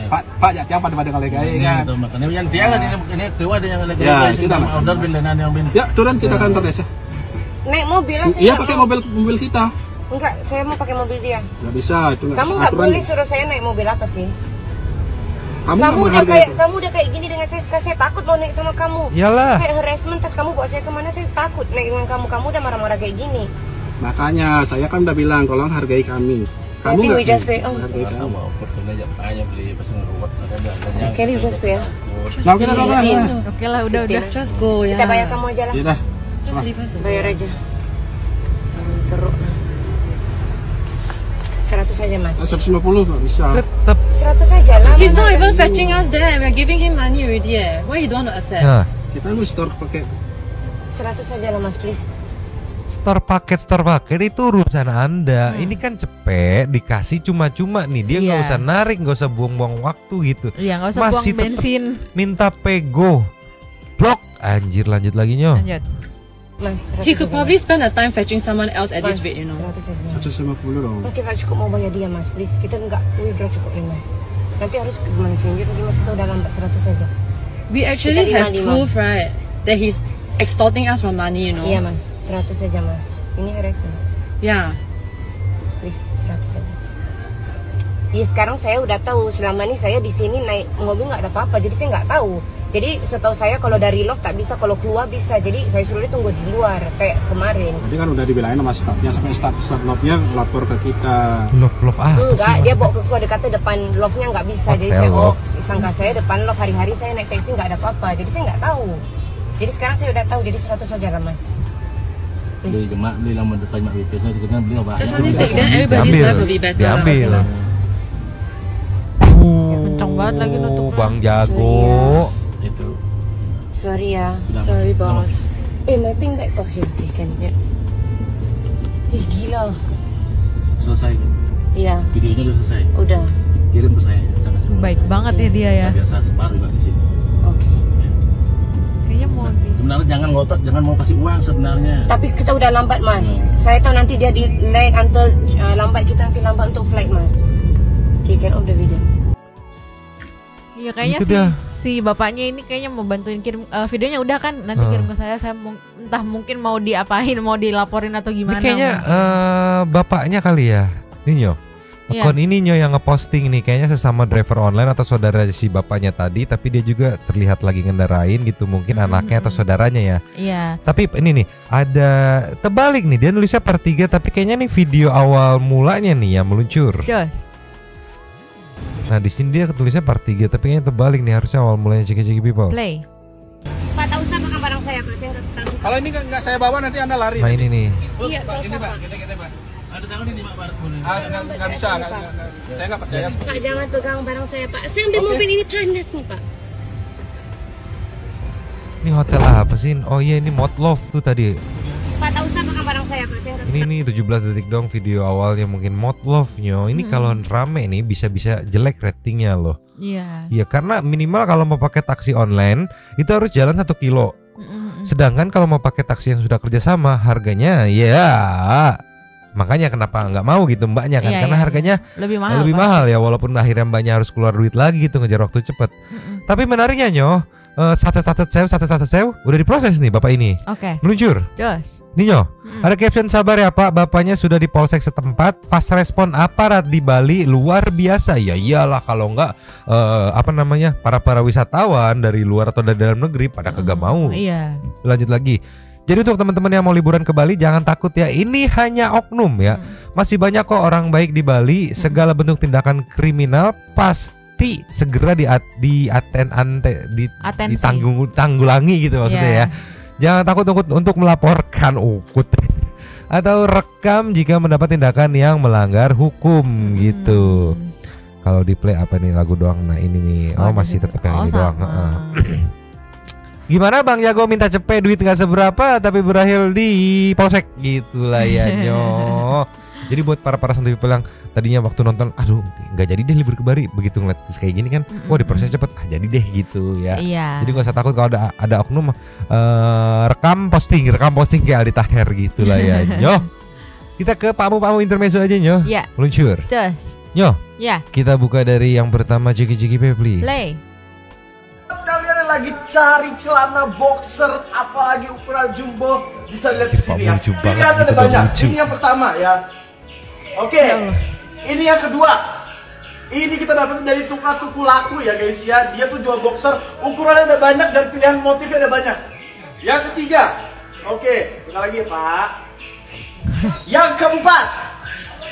[SPEAKER 2] Pak ya pada kali gaya kan.
[SPEAKER 14] Makanya yang dia kan ini dewa ada yang lagi
[SPEAKER 2] Ya,
[SPEAKER 14] kita order bin lenan yang bin.
[SPEAKER 2] Ya, turun kita kantor desa.
[SPEAKER 1] naik mobil lah.
[SPEAKER 2] Iya pakai mobil kita.
[SPEAKER 1] Enggak, saya mau pakai mobil dia.
[SPEAKER 2] Nggak bisa itu.
[SPEAKER 1] Kamu nggak boleh suruh saya naik mobil apa sih?
[SPEAKER 2] Kamu
[SPEAKER 1] udah kayak gini dengan saya takut mau naik sama kamu.
[SPEAKER 3] Iyalah.
[SPEAKER 1] Kayak harassment, terus kamu bawa saya kemana, saya takut naik dengan kamu udah marah-marah kayak gini.
[SPEAKER 2] Makanya saya kan udah bilang tolong hargai kami. Kamu nggak hargai kami.
[SPEAKER 1] Oke, just pay.
[SPEAKER 2] Nah, kita
[SPEAKER 6] Oke lah, udah.
[SPEAKER 13] Just go ya.
[SPEAKER 1] Kita bayar kamu aja lah.
[SPEAKER 2] Iya.
[SPEAKER 1] Bayar aja. Teruk. 100 saja mas.
[SPEAKER 2] 150 nggak bisa.
[SPEAKER 1] 100 saja lah.
[SPEAKER 13] He's not even fetching us there. We're giving him money already. Why you don't want to accept?
[SPEAKER 3] Nah.
[SPEAKER 2] Kita harus store pakai
[SPEAKER 1] 100 saja lah mas, please.
[SPEAKER 3] Store paket itu urusan Anda. Ini kan cepet dikasih cuma-cuma nih. Dia nggak usah narik, nggak usah buang-buang waktu gitu.
[SPEAKER 6] Iya, nggak usah
[SPEAKER 3] masih
[SPEAKER 6] buang bensin.
[SPEAKER 3] Minta pego. Blok. Anjir, lanjut lagi nyo.
[SPEAKER 6] Lanjut.
[SPEAKER 1] Mas,
[SPEAKER 13] he could probably spend a time fetching someone else at this rate, you know.
[SPEAKER 2] 150 dong.
[SPEAKER 1] Kita cukup mau bayar dia mas, please. Kita nggak withdraw cukup nih mas. Nanti harus gimana change? Jadi mas kita udah lambat 100 saja.
[SPEAKER 13] We actually have proof, right, that he's extorting us for money, you know.
[SPEAKER 1] Iya mas, 100 saja mas. Ini harassment.
[SPEAKER 13] Yeah.
[SPEAKER 1] Please, 100 saja. Ya sekarang saya udah tahu, selama ini saya di sini naik mobil nggak ada apa-apa, jadi saya nggak tahu. Jadi setahu saya kalau dari loft tak bisa, kalau keluar bisa. Jadi saya suruh dia tunggu di luar kayak kemarin.
[SPEAKER 2] Tadi kan udah dibilangin sama staffnya, sampai staff loftnya lapor ke kita.
[SPEAKER 3] Love apa
[SPEAKER 1] enggak,
[SPEAKER 3] sih?
[SPEAKER 1] dia bawa ke keluar, dia kata depan loftnya nggak bisa. Jadi saya sangka saya depan loft, hari-hari saya naik taksi nggak ada apa-apa. Jadi saya nggak tahu. Jadi sekarang saya udah tahu, jadi 100 saja lah mas.
[SPEAKER 14] Beli gemak, beli lama depan mak BP, saya juga beli apa?
[SPEAKER 13] Just only take then everybody's life will be better.
[SPEAKER 3] Diambil.
[SPEAKER 6] Kencang banget lagi nutup.
[SPEAKER 3] Bang Jago.
[SPEAKER 14] Itu.
[SPEAKER 1] Sorry ya.
[SPEAKER 13] Sorry boss.
[SPEAKER 1] My pink bag kok heavy kan ya. Gila.
[SPEAKER 14] Selesai.
[SPEAKER 1] Iya.
[SPEAKER 14] Videonya udah selesai.
[SPEAKER 1] Udah.
[SPEAKER 14] Kirim ke saya.
[SPEAKER 6] Baik banget ya dia ya.
[SPEAKER 14] Biasa sebar juga di sini.
[SPEAKER 1] Oke.
[SPEAKER 6] Kayaknya mau
[SPEAKER 14] Sebenarnya jangan ngotot, jangan mau kasih uang sebenarnya.
[SPEAKER 1] Tapi kita udah lambat mas. Saya tahu nanti dia delay until lambat, kita nanti lambat untuk flight mas. Okay, can off the video.
[SPEAKER 6] Iya kayaknya si bapaknya ini kayaknya mau bantuin kirim videonya udah kan, nanti kirim ke saya entah mungkin mau diapain, mau dilaporin atau gimana.
[SPEAKER 3] Ini kayaknya bapaknya kali ya, Ninyo. Akun ini Nyo yang ngeposting nih, kayaknya sesama driver online atau saudara si bapaknya tadi, tapi dia juga terlihat lagi ngendarain gitu, mungkin anaknya atau saudaranya ya.
[SPEAKER 6] Iya.
[SPEAKER 3] Tapi ini nih ada terbalik nih, dia nulisnya per 3, tapi kayaknya nih video awal mulanya nih yang meluncur. Nah di sini dia ketulisnya part 3, tapi kayaknya terbalik nih, harusnya awal mulanya Ciki-Ciki People.
[SPEAKER 6] Play.
[SPEAKER 1] Pak, tak usah pegang barang saya Pak, saya nggak tahu.
[SPEAKER 2] Kalau ini nggak saya bawa nanti Anda lari.
[SPEAKER 3] Nah ini nih.
[SPEAKER 1] Iya,
[SPEAKER 2] ini Pak, kita Pak. Ada tangan ini Pak. Nggak bisa, saya nggak percaya.
[SPEAKER 1] Pak, jangan pegang barang saya Pak. Saya ambil mobil ini panas nih Pak.
[SPEAKER 3] Ini hotel apa sih? Oh iya ini Motlove tuh tadi.
[SPEAKER 1] Pak, tak usah pegang barang saya Pak, saya nggak.
[SPEAKER 3] Ini nih 17 detik dong video awalnya mungkin Motlove-nya. Ini kalau rame nih bisa-bisa jelek ratingnya loh.
[SPEAKER 6] Iya.
[SPEAKER 3] Iya karena minimal kalau mau pakai taksi online itu harus jalan 1 kilo. Sedangkan kalau mau pakai taksi yang sudah kerjasama harganya ya makanya kenapa nggak mau gitu mbaknya kan, karena harganya
[SPEAKER 6] lebih
[SPEAKER 3] mahal ya, walaupun akhirnya mbaknya harus keluar duit lagi gitu ngejar waktu cepet. Tapi menariknya Nyo, satu sew udah diproses nih bapak ini.
[SPEAKER 6] Oke.
[SPEAKER 3] Meluncur.
[SPEAKER 6] Jos.
[SPEAKER 3] Nih Nyo, ada caption sabar ya Pak, bapaknya sudah di polsek setempat. Fast respon aparat di Bali luar biasa. Ya iyalah kalau enggak para wisatawan dari luar atau dari dalam negeri pada kagak mau.
[SPEAKER 6] Iya.
[SPEAKER 3] Lanjut lagi. Jadi untuk teman-teman yang mau liburan ke Bali jangan takut ya, ini hanya oknum ya. Masih banyak kok orang baik di Bali. Segala bentuk tindakan kriminal pasti segera ditanggulangi gitu maksudnya ya. Jangan takut untuk melaporkan ukut atau rekam jika mendapat tindakan yang melanggar hukum gitu. Kalau di play apa nih lagu doang? Nah ini nih, masih tetap yang ini doang. Gimana Bang Jago minta cepet duit gak seberapa tapi berakhir di polsek gitulah ya Nyo. Jadi buat para santri people yang tadinya waktu nonton aduh nggak jadi deh libur ke Bali, begitu ngeliat kayak gini kan, wah diproses cepet, jadi deh gitu ya.
[SPEAKER 6] Iya.
[SPEAKER 3] Jadi gak usah takut kalau ada oknum rekam posting kayak Aldi Taher gitulah ya Nyo. Kita ke pamu intermezzo aja Nyo.
[SPEAKER 6] Iya.
[SPEAKER 3] Meluncur.
[SPEAKER 6] Just.
[SPEAKER 3] Nyo.
[SPEAKER 6] Ya.
[SPEAKER 3] Kita buka dari yang pertama Ciki-Ciki Pepli.
[SPEAKER 6] Play.
[SPEAKER 15] Kalian yang lagi cari celana boxer apalagi ukuran jumbo, bisa lihat di sini ya. Pilihan ada banyak. Ini yang pertama ya. Oke. Ini yang kedua. Ini kita dapat dari tuku laku ya guys ya. Dia tuh jual boxer, ukurannya ada banyak dan pilihan motifnya ada banyak. Yang ketiga. Oke, kita lagi ya Pak. Yang keempat.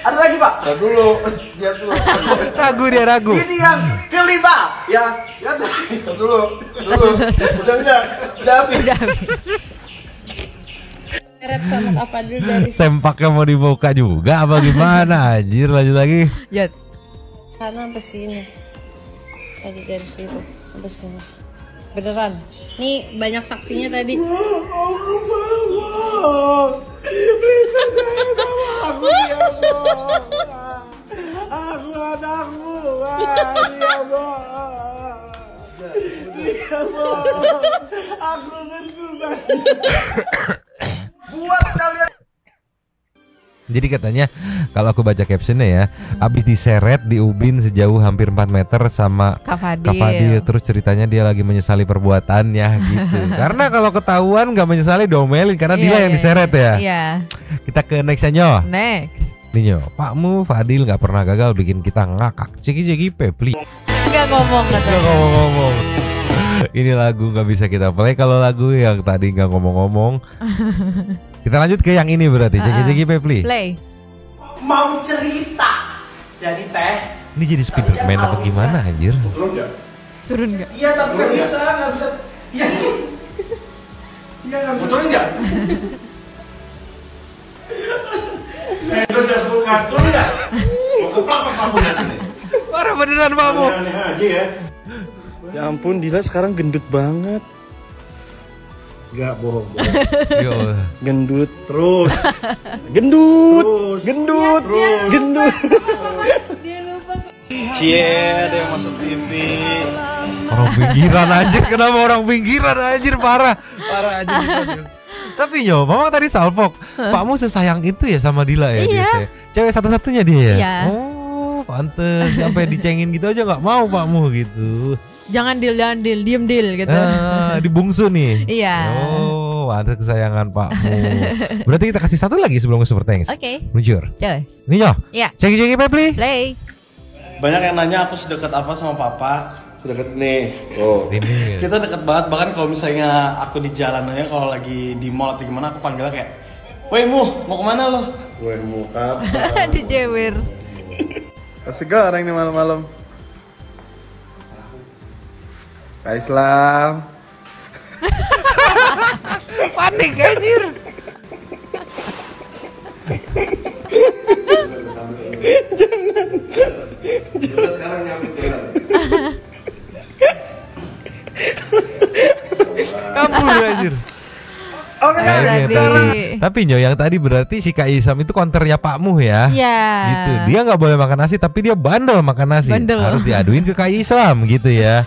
[SPEAKER 15] Ada lagi Pak? Lihat dulu. Lihat dulu.
[SPEAKER 3] Ragu.
[SPEAKER 15] Ini yang kelima ya. Lihat dulu. Udah enggak? Udah habis.
[SPEAKER 6] Sama Kak Fadil dari
[SPEAKER 3] Sempaknya mau dibuka juga apa gimana? Anjir, lanjut lagi.
[SPEAKER 6] Jat.
[SPEAKER 16] Karena sampai sini. Tadi dari situ sampai sini. Beneran. Nih banyak saksinya tadi.
[SPEAKER 15] Aku anakmu. Aku bersumpah. Buat kalian.
[SPEAKER 3] Jadi katanya kalau aku baca captionnya ya, abis diseret di ubin sejauh hampir 4 meter sama
[SPEAKER 6] Kak Fadil.
[SPEAKER 3] Terus ceritanya dia lagi menyesali perbuatannya gitu. Karena kalau ketahuan gak menyesali domelin karena dia yang diseret ya.
[SPEAKER 6] Iya.
[SPEAKER 3] Kita ke nextnya Nyo.
[SPEAKER 6] Next.
[SPEAKER 3] Nih Nyo, Pakmu Fadil gak pernah gagal bikin kita ngakak. Ceki pepli.
[SPEAKER 6] Gak ngomong katanya.
[SPEAKER 3] Gak ngomong. Ini lagu gak bisa kita play kalau lagu yang tadi gak ngomong-ngomong. Kita lanjut ke yang ini berarti. Ceki pepli.
[SPEAKER 6] Play.
[SPEAKER 15] Mau cerita. Jadi teh.
[SPEAKER 3] Ini jadi Spiderman apa gimana anjir?
[SPEAKER 6] Turun nggak?
[SPEAKER 15] Iya tapi nggak bisa. Iya. Iya nggak bisa. Turun nggak? Itu udah bukan turun nggak? Mau keplak apa kamu nanti?
[SPEAKER 3] Parah beneran Pakmu.
[SPEAKER 15] Aneh aja ya.
[SPEAKER 14] Ya ampun, Dila sekarang gendut banget.
[SPEAKER 15] Enggak bohong.
[SPEAKER 3] Yo.
[SPEAKER 14] Gendut
[SPEAKER 15] terus.
[SPEAKER 14] Gendut.
[SPEAKER 15] Terus.
[SPEAKER 14] Gendut.
[SPEAKER 15] Terus.
[SPEAKER 14] Gendut.
[SPEAKER 16] Dia lupa.
[SPEAKER 14] Cie, ada yang masuk TV.
[SPEAKER 3] Orang pinggiran anjir, kenapa orang pinggiran anjir, parah anjir. Tapi Nyo, Mama tadi salvok, Pakmu sesayang itu ya sama Dila ya?
[SPEAKER 6] Iya.
[SPEAKER 3] Dia, cewek satu-satunya dia ya?
[SPEAKER 6] Iya.
[SPEAKER 3] Oh, pantes, sampai dicengin gitu aja nggak mau Pakmu gitu.
[SPEAKER 6] Jangan deal, diem gitu.
[SPEAKER 3] Dibungsu nih.
[SPEAKER 6] Iya.
[SPEAKER 3] Oh, pantes kesayangan Pakmu. Berarti kita kasih satu lagi sebelum Super Thanks.
[SPEAKER 6] Oke.
[SPEAKER 3] Luncur.
[SPEAKER 6] Yes.
[SPEAKER 3] Nih Nyo,
[SPEAKER 6] Iya.
[SPEAKER 3] ceki Pepli.
[SPEAKER 6] Play.
[SPEAKER 14] Banyak yang nanya aku sedekat apa sama papa.
[SPEAKER 15] Deket nih. Oh.
[SPEAKER 3] Ini.
[SPEAKER 14] Kita dekat banget, bahkan kalau misalnya aku di jalan aja kalau lagi di mall atau gimana aku panggilnya kayak, "Woi Mu, mau kemana lo?"
[SPEAKER 15] Woi mau kapan?
[SPEAKER 6] Dijewer.
[SPEAKER 14] Asik gak orang ini malam-malam? Kak Islam.
[SPEAKER 3] Panik anjir.
[SPEAKER 15] Jangan. Sekarang nyampe.
[SPEAKER 3] Kabur anjir.
[SPEAKER 15] Oke,
[SPEAKER 3] Tapi Nyo yang tadi berarti si Kak Isam itu counternya Pakmu ya?
[SPEAKER 6] Iya.
[SPEAKER 3] Gitu. Dia nggak boleh makan nasi tapi dia bandel makan nasi.
[SPEAKER 6] Bandel.
[SPEAKER 3] Harus diaduin ke Kak Islam gitu ya.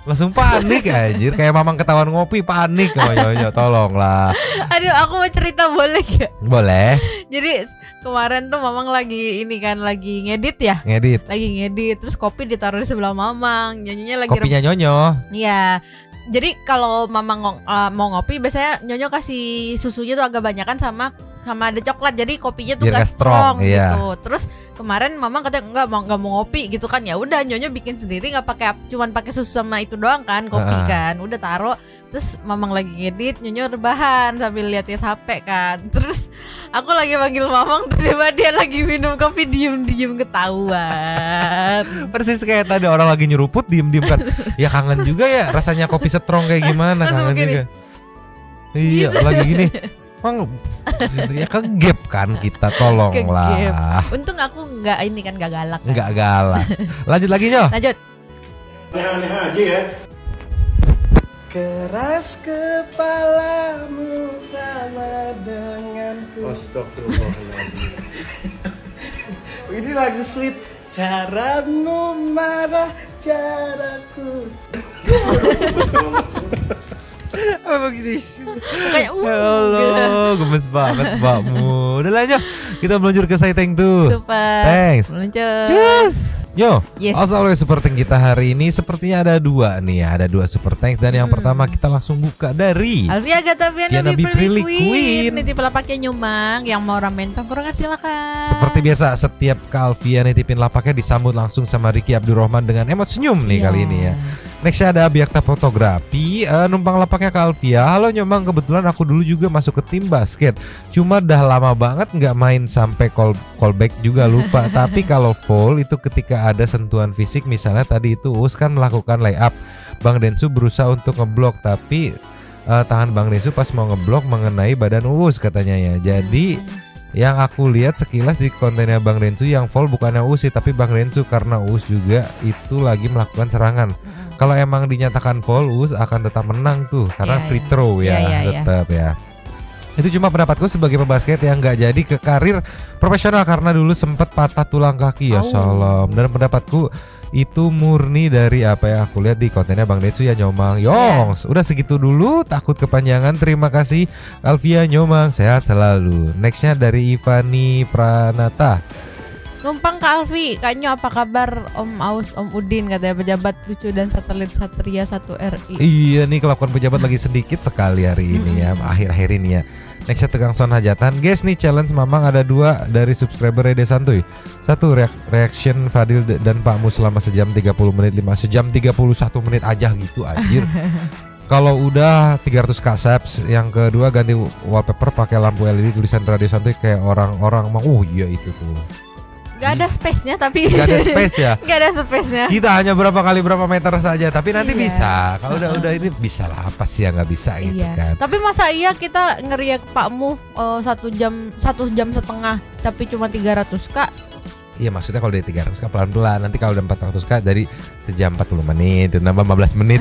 [SPEAKER 3] Langsung panik anjir, kayak mamang ketahuan ngopi panik sama Nyonya, tolonglah.
[SPEAKER 6] Aduh, aku mau cerita boleh gak?
[SPEAKER 3] Boleh.
[SPEAKER 6] Jadi kemarin tuh Mamang lagi ini kan lagi ngedit ya?
[SPEAKER 3] Ngedit.
[SPEAKER 6] Lagi ngedit, terus kopi ditaruh di sebelah Mamang. Nyonyonya lagi
[SPEAKER 3] Kopinya Nyonyo.
[SPEAKER 6] Iya. Jadi kalau Mamang mau ngopi biasanya Nyonyo kasih susunya tuh agak banyakan sama ada coklat, jadi kopinya tuh
[SPEAKER 3] Biar
[SPEAKER 6] gak strong
[SPEAKER 3] iya.
[SPEAKER 6] gitu. Terus kemarin Mamang katanya nggak mau ngopi gitu kan, ya udah Nyonyo bikin sendiri, nggak cuman pakai susu sama itu doang kan, kopi kan, udah taruh. Terus Mamang lagi ngedit, Nyonyo rebahan sambil lihat HP kan. Terus aku lagi panggil Mamang, tiba-tiba dia lagi minum kopi diem ketahuan.
[SPEAKER 3] Persis kayak tadi orang lagi nyeruput diem kan. Ya kangen juga ya rasanya kopi strong kayak gimana, kangen juga. Iya gitu. Lagi gini. Mang ya kegep kan kita, tolonglah.
[SPEAKER 6] Untung aku nggak ini kan, nggak galak.
[SPEAKER 3] Nggak galak. Lanjut lagi Nyo.
[SPEAKER 6] Lanjut.
[SPEAKER 15] Aneh aja ya. Keras kepalamu sama denganku. Astagfirullahaladzim. Ini lagu sweet. Caramu marah, caraku.
[SPEAKER 3] Apa begini? Kayak ya Allah, gemes banget Mbakmu. Udah lah Nyo, kita meluncur ke Say Thank tuh.
[SPEAKER 6] Super.
[SPEAKER 3] Thanks.
[SPEAKER 6] Meluncur.
[SPEAKER 3] Cheers. Yo,
[SPEAKER 6] Yes.
[SPEAKER 3] Always Super Tank kita hari ini sepertinya ada dua nih ya, ada dua Super Tank dan yang pertama kita langsung buka dari
[SPEAKER 6] Alfia Gataviana
[SPEAKER 3] Tiana
[SPEAKER 6] Biprilly
[SPEAKER 3] Biprilly Queen.
[SPEAKER 6] Nitip lapaknya Nyumang, yang mau ramen campuran silakan.
[SPEAKER 3] Seperti biasa setiap Kalvia nitipin lapaknya disambut langsung sama Ricky Abdurrahman dengan emot senyum nih kali ini ya. Nextnya ada Abiakta Fotografi, numpang lapaknya Kalvia. Halo Nyomang, kebetulan aku dulu juga masuk ke tim basket. Cuma dah lama banget nggak main sampai callback juga lupa. Tapi kalau full itu ketika ada sentuhan fisik, misalnya tadi itu Us kan melakukan layup, Bang Densu berusaha untuk ngeblok tapi tangan Bang Densu pas mau ngeblok mengenai badan Us katanya ya. Jadi yang aku lihat sekilas di kontennya Bang Densu yang fall bukannya Us sih, tapi Bang Densu karena Us juga itu lagi melakukan serangan. Kalau emang dinyatakan fall, Us akan tetap menang tuh karena free throw ya, tetap ya. Itu cuma pendapatku sebagai pebasket yang nggak jadi ke karir profesional karena dulu sempat patah tulang kaki ya salam. Dan pendapatku itu murni dari apa yang aku lihat di kontennya Bang Densu ya Nyomang. Yongs, udah segitu dulu, takut kepanjangan. Terima kasih Alvia Nyomang, sehat selalu. Nextnya dari Ivani Pranata.
[SPEAKER 6] Numpang ke Alfi, Kak apa kabar Om Aus, Om Udin katanya pejabat lucu dan satelit Satria 1 RI.
[SPEAKER 3] Iya nih kelakuan pejabat lagi sedikit sekali hari ini ya, akhir-akhir ini ya. Nextnya Tegang Son Hajatan. Guys nih challenge Mamang ada 2 dari subscriber Rede Santuy. 1 reaction Fadil dan Pak Mus selama sejam 30 menit, 5 sejam 31 menit aja gitu anjir. Kalau udah 300 subs, yang kedua ganti wallpaper pakai lampu LED tulisan Radio Santuy kayak orang-orang mau. Iya itu tuh.
[SPEAKER 6] Gak ada space-nya tapi.
[SPEAKER 3] Gak ada space ya.
[SPEAKER 6] Gak ada space-nya.
[SPEAKER 3] Kita hanya berapa kali berapa meter saja, tapi nanti bisa. Kalau udah ini bisa lah, apa sih yang nggak bisa gitu kan.
[SPEAKER 6] Tapi masa iya kita ngeriak Pak Mu 1 jam setengah tapi cuma 300 Kak.
[SPEAKER 3] Iya maksudnya kalau dari 300k pelan-pelan, nanti kalau udah 400k dari sejam 40 menit nambah 15 menit.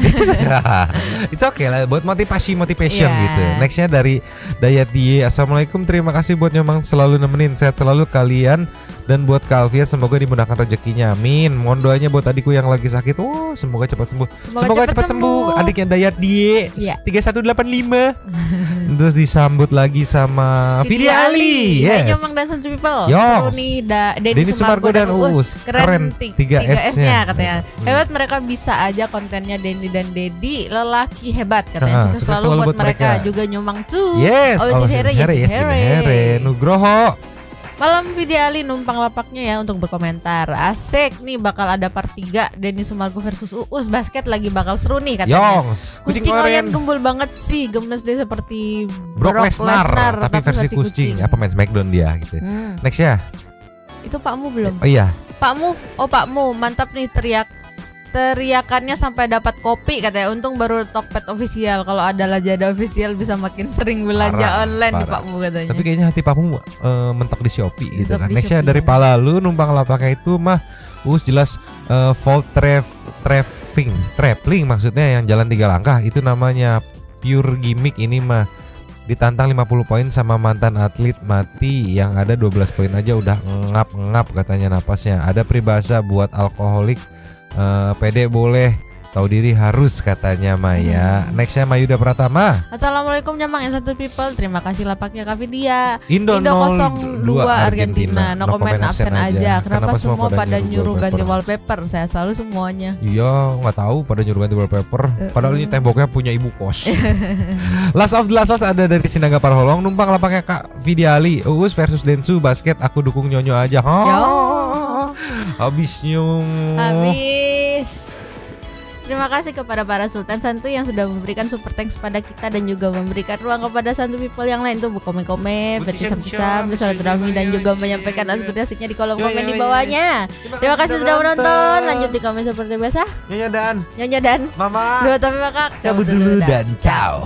[SPEAKER 3] It's okay lah buat motivation gitu. Nextnya dari Dayat Die. Assalamualaikum, terima kasih buat Nyomang selalu nemenin, sehat selalu kalian. Dan buat Kalvia semoga dimudahkan rezekinya, amin. Mohon doanya buat adikku yang lagi sakit, semoga cepat sembuh. Semoga cepat sembuh adiknya Dayat Die 3185. Terus disambut lagi sama Vidya Ali. Yes.
[SPEAKER 6] Nyomang dan Sense People.
[SPEAKER 3] Seru
[SPEAKER 6] nih Denny
[SPEAKER 3] Sumargo dan Uus. Keren 3S-nya
[SPEAKER 6] katanya. Hebat, mereka bisa aja kontennya Denny dan Dedi, lelaki hebat katanya. Sukses selalu buat mereka. Juga Nyomang tuh.
[SPEAKER 3] Yes. Here. Nugroho.
[SPEAKER 6] Malam Vidya Ali numpang lapaknya ya untuk berkomentar. Asik nih, bakal ada part 3 Denny Sumargo versus Uus. Basket lagi bakal seru nih katanya.
[SPEAKER 3] Yongs,
[SPEAKER 6] kucing Oyen gembul banget sih, gemes deh seperti
[SPEAKER 3] Brock Lesnar tapi versi kucing. Apa main Smackdown dia gitu. Next ya.
[SPEAKER 6] Itu Pakmu belum?
[SPEAKER 3] Oh iya.
[SPEAKER 6] Pakmu mantap nih, teriakannya sampai dapat kopi katanya. Untung baru Tokped official. Kalau ada Lazada official bisa makin sering belanja online di Pakmu katanya.
[SPEAKER 3] Tapi kayaknya hati Pakmu mentok di Shopee gitu kan. Nextnya dari Palalu, numpang lapaknya itu mah Us jelas fault traveling maksudnya yang jalan 3 langkah itu namanya pure gimmick. Ini mah ditantang 50 poin sama mantan atlet mati yang ada 12 poin aja udah ngap katanya napasnya. Ada peribahasa buat alkoholik, pede boleh, tahu diri harus katanya Maya. Nextnya Mayuda Pratama.
[SPEAKER 6] Assalamualaikum Nyamang yang satu people. Terima kasih lapaknya Kak Vidya.
[SPEAKER 3] Indo
[SPEAKER 6] 02 Argentina. No comment absen aja. Kenapa semua pada nyuruh ganti wallpaper? Saya selalu semuanya.
[SPEAKER 3] Iya nggak tahu pada nyuruh ganti wallpaper. Padahal ini temboknya punya ibu kos. Last of the last ada dari Sinaga Parholong. Numpang lapaknya Kak Vidya Ali. Uus versus Densu basket. Aku dukung Nyonyo aja. Habis.
[SPEAKER 6] Terima kasih kepada para Sultan Santuy yang sudah memberikan super thanks kepada kita dan juga memberikan ruang kepada Santuy people yang lain tuh berkomen-komen, berpisah-pisah, bersilaturahmi dan juga menyampaikan aspirasinya di kolom komen di bawahnya. Terima kasih sudah menonton. Lanjut di komen seperti biasa.
[SPEAKER 3] Nyonya dan
[SPEAKER 6] Mama. Dua tapi Makak.
[SPEAKER 3] Cabut dulu dan ciao.